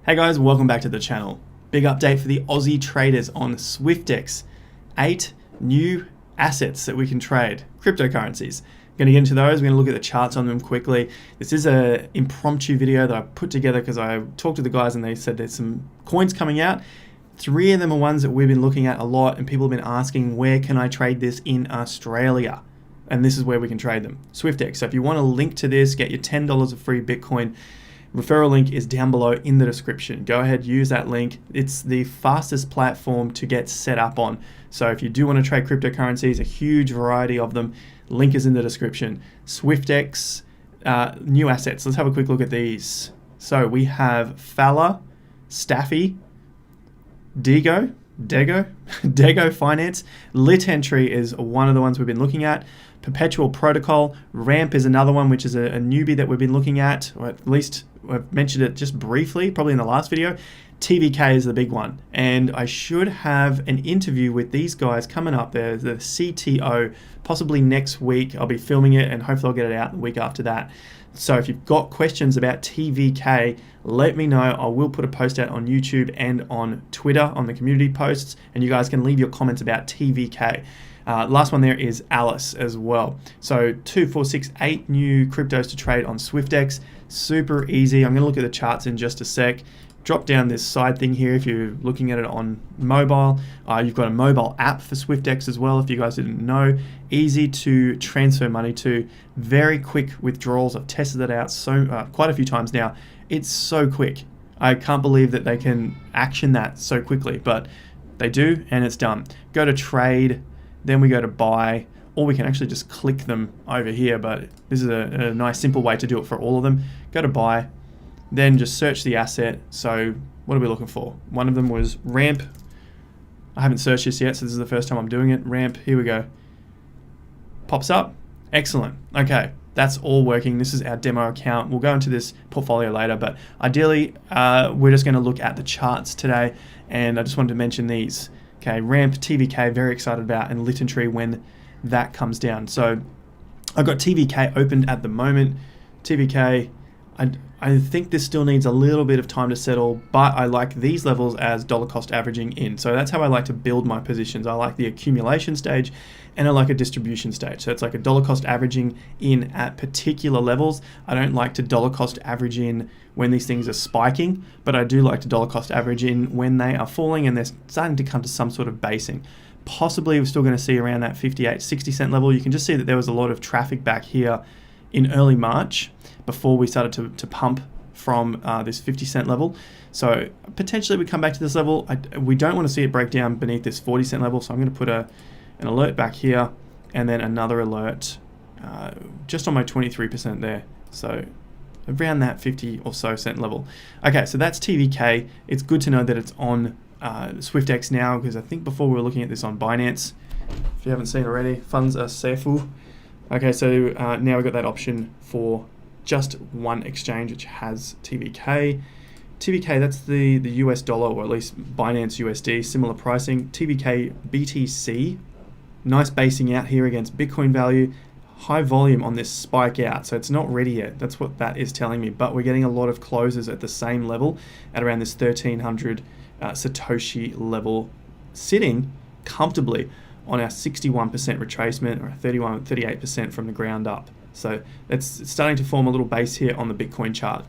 Hey guys, welcome back to the channel. Big update for the Aussie traders on SwiftX. 8 new assets that we can trade, cryptocurrencies. I'm going to get into those. We're going to look at the charts on them quickly. This is an impromptu video that I put together because I talked to the guys and they said there's some coins coming out. 3 of them are ones that we've been looking at a lot and people have been asking, where can I trade this in Australia? And this is where we can trade them, SwiftX. So if you want a link to this, get your $10 of free Bitcoin. Referral link is down below in the description. Go ahead, use that link. It's the fastest platform to get set up on. So if you do want to trade cryptocurrencies, a huge variety of them, link is in the description. SwiftX, new assets. Let's have a quick look at these. So we have Fala, Staffy, Dego Finance. Lit Entry is one of the ones we've been looking at. Perpetual Protocol. Ramp is another one, which is a newbie that we've been looking at, or at least I've mentioned it just briefly, probably in the last video. TVK is the big one. And I should have an interview with these guys coming up there, the CTO, possibly next week. I'll be filming it and hopefully I'll get it out the week after that. So if you've got questions about TVK, let me know. I will put a post out on YouTube and on Twitter on the community posts, and you guys can leave your comments about TVK. Last one there is Alice as well. So 2, 4, 6, 8 new cryptos to trade on SwiftX. Super easy. I'm going to look at the charts in just a sec. Drop down this side thing here if you're looking at it on mobile. You've got a mobile app for SwiftX as well, if you guys didn't know. Easy to transfer money to. Very quick withdrawals. I've tested that out quite a few times now. It's so quick. I can't believe that they can action that so quickly, but they do, and it's done. Go to trade, then we go to buy, or we can actually just click them over here, but this is a nice simple way to do it for all of them. Go to buy, then just search the asset. So what are we looking for? One of them was Ramp. I haven't searched this yet, so this is the first time I'm doing it. Ramp, here we go. Pops up, excellent. Okay, that's all working. This is our demo account. We'll go into this portfolio later, but ideally, we're just gonna look at the charts today, and I just wanted to mention these. Okay, Ramp, TVK, very excited about, and Lit Entry when that comes down. So I've got TVK opened at the moment. TVK, I think this still needs a little bit of time to settle, but I like these levels as dollar cost averaging in. So that's how I like to build my positions. I like the accumulation stage and I like a distribution stage. So it's like a dollar cost averaging in at particular levels. I don't like to dollar cost average in when these things are spiking, but I do like to dollar cost average in when they are falling and they're starting to come to some sort of basing. Possibly we're still going to see around that 58, 60 cent level. You can just see that there was a lot of traffic back here in early March before we started to pump from this 50 cent level. So potentially we come back to this level. We don't want to see it break down beneath this 40 cent level. So I'm going to put an alert back here and then another alert just on my 23% there. So around that 50 or so cent level. Okay, so that's TVK. It's good to know that it's on SwiftX now, because I think before we were looking at this on Binance. If you haven't seen already, funds are safe. Okay, so now we've got that option for just one exchange which has TVK. TVK, that's the US dollar, or at least Binance USD, similar pricing. TVK BTC, nice basing out here against Bitcoin value. High volume on this spike out, so it's not ready yet. That's what that is telling me, but we're getting a lot of closes at the same level at around this 1300 Satoshi level, sitting comfortably on our 61% retracement, or 38% from the ground up. So it's starting to form a little base here on the Bitcoin chart.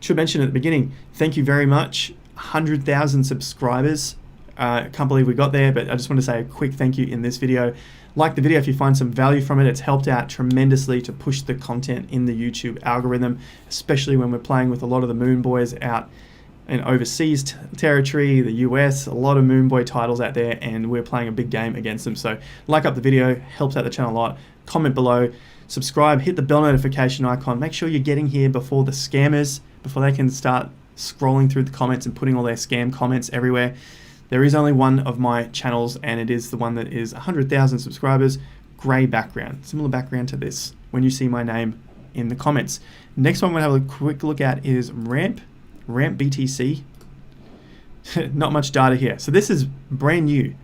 Should mention at the beginning, thank you very much. 100,000 subscribers. Can't believe we got there, but I just want to say a quick thank you in this video. Like the video if you find some value from it. It's helped out tremendously to push the content in the YouTube algorithm, especially when we're playing with a lot of the Moon Boys out in overseas territory, the US, a lot of Moon Boy titles out there, and we're playing a big game against them. So like up the video, helps out the channel a lot. Comment below, subscribe, hit the bell notification icon. Make sure you're getting here before the scammers, before they can start scrolling through the comments and putting all their scam comments everywhere. There is only one of my channels, and it is the one that is 100,000 subscribers, gray background, similar background to this when you see my name in the comments. Next one we're going to have a quick look at is Ramp BTC. Not much data here. So this is brand new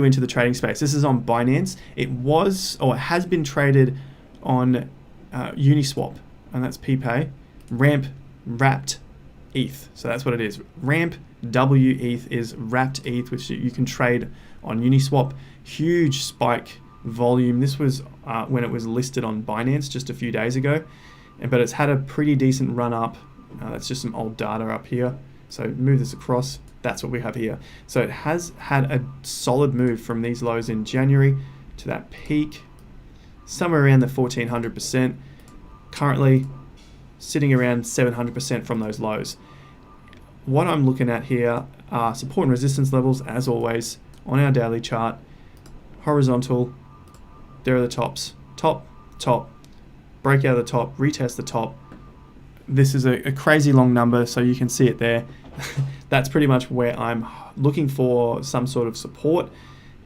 into the trading space. This is on Binance. It was, or it has been traded on Uniswap, and that's PPay. Ramp wrapped ETH. So that's what it is. Ramp W ETH is wrapped ETH, which you can trade on Uniswap. Huge spike volume. This was when it was listed on Binance just a few days ago, but it's had a pretty decent run up. That's just some old data up here. So move this across. That's what we have here. So it has had a solid move from these lows in January to that peak, somewhere around the 1400%. Currently sitting around 700% from those lows. What I'm looking at here are support and resistance levels, as always, on our daily chart. Horizontal, there are the tops. Top, top, break out of the top, retest the top. This is a crazy long number, so you can see it there. That's pretty much where I'm looking for some sort of support.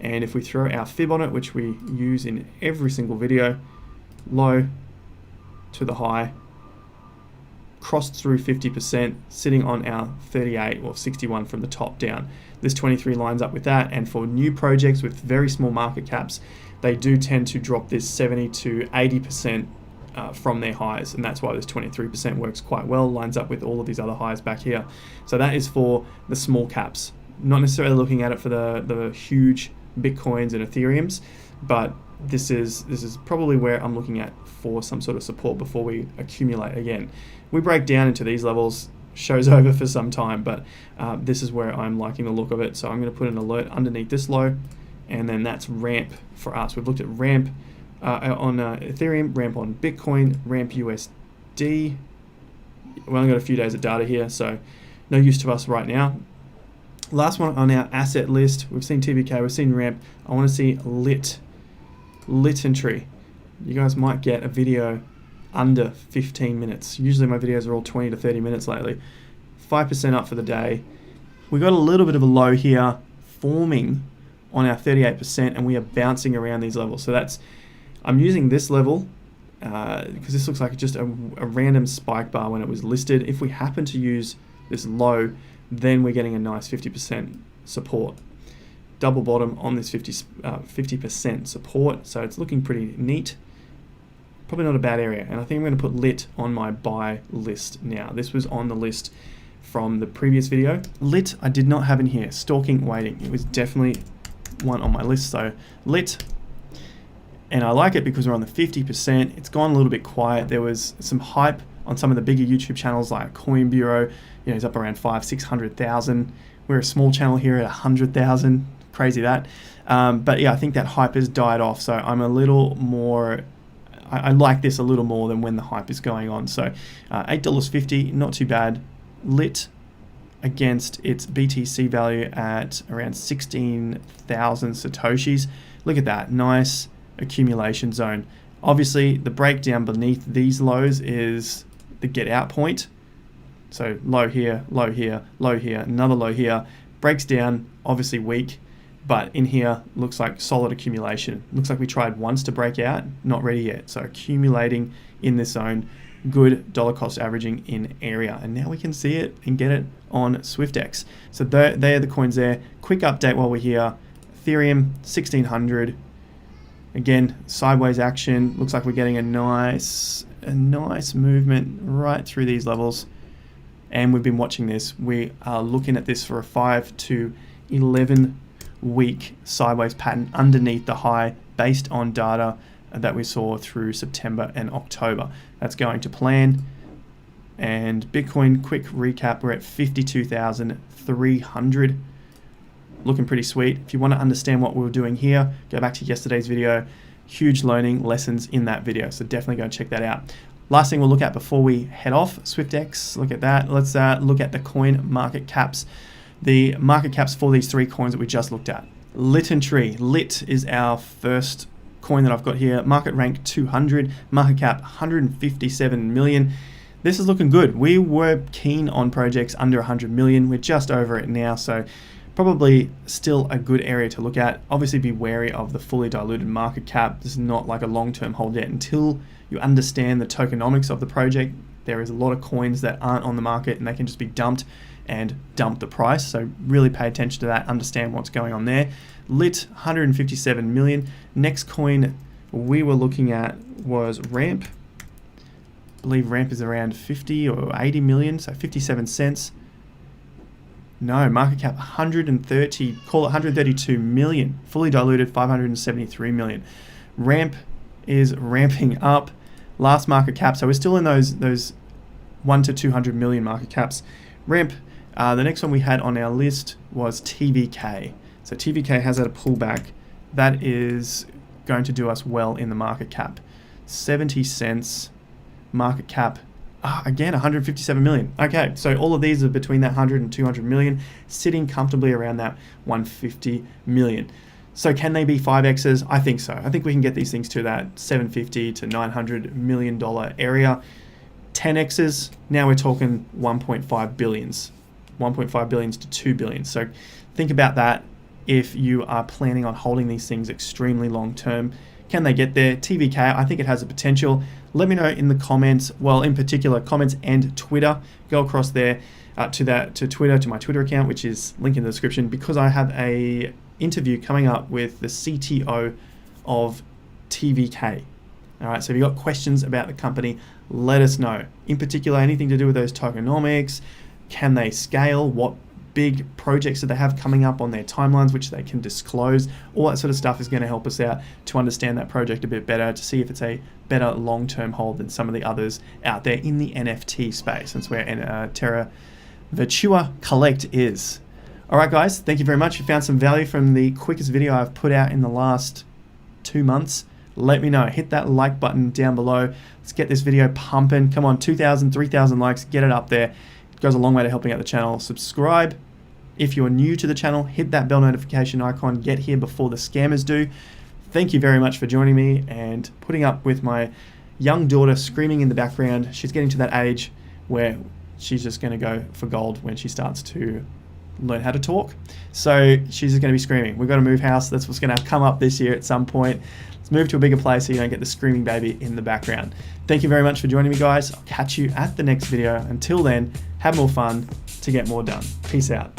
And if we throw our fib on it, which we use in every single video, low to the high, crossed through 50%, sitting on our 38 or 61 from the top down. This 23 lines up with that, and for new projects with very small market caps, they do tend to drop this 70 to 80% from their highs, and that's why this 23% works quite well, lines up with all of these other highs back here. So that is for the small caps, not necessarily looking at it for the huge Bitcoins and Ethereums, but this is probably where I'm looking at for some sort of support before we accumulate again. We break down into these levels, show's over for some time, but this is where I'm liking the look of it. So I'm going to put an alert underneath this low, and then that's ramp for us. We've looked at ramp on Ethereum, ramp on Bitcoin, ramp USD. We only got a few days of data here, so no use to us right now. Last one on our asset list, we've seen TVK, we've seen ramp. I want to see lit entry. You guys might get a video under 15 minutes. Usually my videos are all 20 to 30 minutes lately. 5% up for the day. We got a little bit of a low here forming on our 38%, and we are bouncing around these levels. So that's, I'm using this level because this looks like just a random spike bar when it was listed. If we happen to use this low, then we're getting a nice 50% support. Double bottom on this 50% support, so it's looking pretty neat. Probably not a bad area, and I think I'm going to put lit on my buy list now. This was on the list from the previous video. Lit I did not have in here. Stalking, waiting. It was definitely one on my list, so lit. And I like it because we're on the 50%. It's gone a little bit quiet. There was some hype on some of the bigger YouTube channels like Coin Bureau. You know, it's up around 500,000-600,000. We're a small channel here at 100,000. Crazy that. But yeah, I think that hype has died off. So I'm a little more, I like this a little more than when the hype is going on. So $8.50, not too bad. Lit against its BTC value at around 16,000 Satoshis. Look at that, nice accumulation zone. Obviously, the breakdown beneath these lows is the get out point. So low here, low here, low here, another low here. Breaks down, obviously weak, but in here looks like solid accumulation. Looks like we tried once to break out, not ready yet. So accumulating in this zone, good dollar cost averaging in area. And now we can see it and get it on SwiftX. So they are the coins there. Quick update while we're here. Ethereum, 1600. Again, sideways action. Looks like we're getting a nice movement right through these levels. And we've been watching this. We are looking at this for a 5 to 11 week sideways pattern underneath the high based on data that we saw through September and October. That's going to plan. And Bitcoin, quick recap, we're at 52,300. Looking pretty sweet. If you want to understand what we were doing here, go back to yesterday's video. Huge learning lessons in that video, so definitely go and check that out. Last thing we'll look at before we head off, SwiftX, look at that. Let's look at the coin market caps. The market caps for these three coins that we just looked at. Lit is our first coin that I've got here. Market rank 200, market cap 157 million. This is looking good. We were keen on projects under 100 million. We're just over it now, so probably still a good area to look at. Obviously be wary of the fully diluted market cap. This is not like a long-term hold yet. Until you understand the tokenomics of the project, there is a lot of coins that aren't on the market and they can just be dumped and dump the price. So really pay attention to that, understand what's going on there. Lit, 157 million. Next coin we were looking at was Ramp. believe ramp is around 50 or 80 million, so 57 cents. No, market cap 130, call it 132 million, fully diluted 573 million. Ramp is ramping up. Last market cap, so we're still in those 1 to 200 million market caps. Ramp, the next one we had on our list was TVK. So TVK has had a pullback. That is going to do us well in the market cap. 70 cents market cap. Again, 157 million. Okay, so all of these are between that 100 and 200 million, sitting comfortably around that 150 million. So can they be 5Xs? I think so. I think we can get these things to that 750 to 900 million dollar area. 10Xs, now we're talking 1.5 billions. 1.5 billions to 2 billion. So think about that if you are planning on holding these things extremely long term. Can they get there? TVK, I think it has a potential. Let me know in the comments, well, in particular, comments and Twitter. Go across there to Twitter, to my Twitter account, which is linked in the description, because I have a interview coming up with the CTO of TVK. All right, so if you've got questions about the company, let us know. In particular, anything to do with those tokenomics, can they scale, what big projects that they have coming up on their timelines, which they can disclose. All that sort of stuff is going to help us out to understand that project a bit better, to see if it's a better long-term hold than some of the others out there in the NFT space. That's where Terra Virtua Collect is. All right, guys, thank you very much. If you found some value from the quickest video I've put out in the last 2 months, let me know. Hit that like button down below. Let's get this video pumping. Come on, 2,000, 3,000 likes, get it up there. It goes a long way to helping out the channel. Subscribe. If you're new to the channel, hit that bell notification icon. Get here before the scammers do. Thank you very much for joining me and putting up with my young daughter screaming in the background. She's getting to that age where she's just going to go for gold when she starts to learn how to talk. So she's just going to be screaming. We've got to move house. That's what's going to come up this year at some point. Let's move to a bigger place so you don't get the screaming baby in the background. Thank you very much for joining me, guys. I'll catch you at the next video. Until then, have more fun to get more done. Peace out.